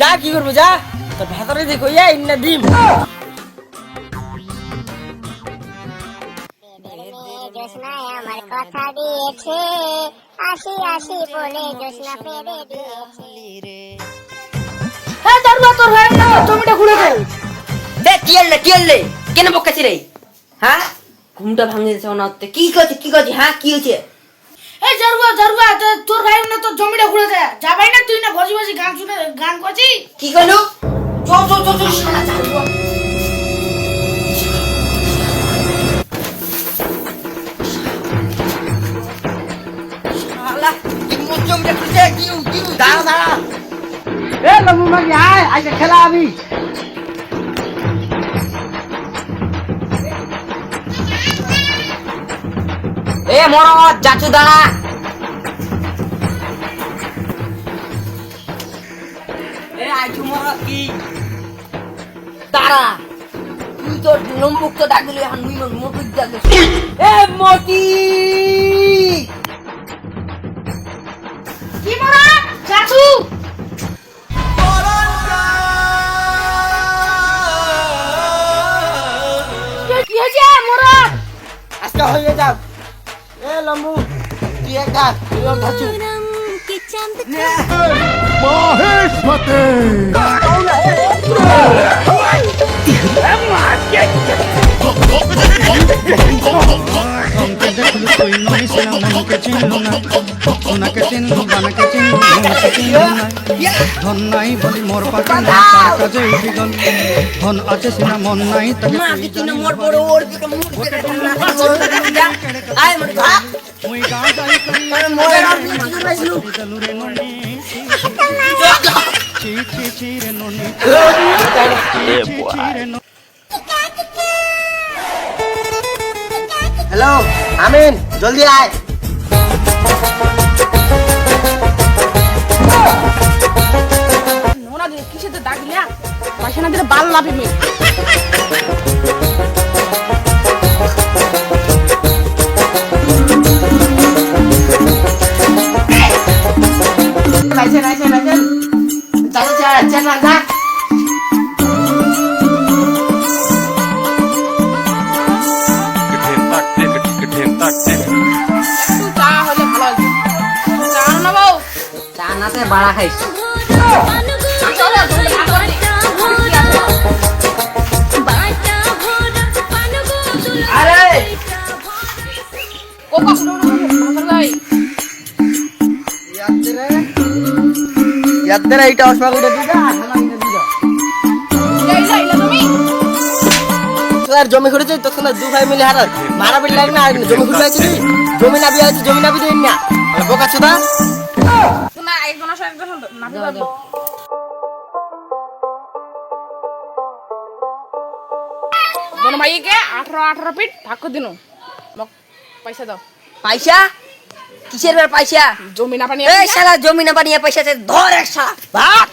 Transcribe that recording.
যা কি করবো যা তোর ভেতরে দেখো ইন্না ডিম আমার কথা দিয়েছে আসি আসি বলে জোসনা ফেরে দিয়েছে হ্যাঁ দারুয়া তোর ভাই না জমিটা খুলে দে দে কি হলে কেন বকাছি রে হ্যাঁ ঘুমটা ভাঙে দিছে ওনাতে কি করছে হ্যাঁ কি হয়েছে এই জারুয়া তোর ভাই না তোর জমিটা খুলে দে যাবাই না তুই না বসে বসে গান করছিস কি কইলো চল শালা জারুয়া শালা কি জমিটা খুলে কি দাঁড়া এ লম্বু মাগি আয় আজকে খেলা আমি এ মরদ যাচু দাঁড়া এ আইছু মরদ কি দাঁড়া তুই তো লম্বুক তো ডাকলি এখন মুই মরদ ডাকলি এ মতি কি মরদ চাচু কি হয়েছে মরদ আজকে হয়ে যাও এ লম্বু তুই একটা ধাচু মহেশমতে তুই নয় সে মনকে চিনল না সোনাকে চিনল বানাকে চিনল মনকে চিনল না ধন নাই বলি মোর পাখি না তার কাজে উঠি গল ধন আছে সিনা মন নাই তাকে মাগি তুই না মোর বড় ওর দিকে মুখ করে না আয় মরে ভাগ মুই গা যাই করি মানে মোরে আর কিছু নাইলু দলুরে ননি চি রে ননি রে ননি হ্যালো আমিন জলদি আয় নোনা দিলে কিসেতে ডাকলি না পয়সা না দিলে বাল লাভি মে নাইছে চল যা চা হলে ভালো হবে চা না বউ চা নাতে বাড়া খাইছ চলো আরে কোকা শুনো ভাই ইয়াদের এইটা অসমা করে দিগা খানা কিনে দিগা যাইলা তুমি তোর জমি খুঁড়েছিস তো তোর দু ভাই মিলে হারার মারা বিল লাগে না জমি খুঁড়েছিস জমি না বিয়ে আছে জমি না বিয়ে না বোকা চোদা না একজন আসো একজন না পারবো दोनों भाई के 18 फीट भाग को दिनो पैसा दो পয়সা কিসের বের পয়সা জমি না পানি এই শালা জমি না বানিয়ে পয়সা ধর এক শালা ভাগ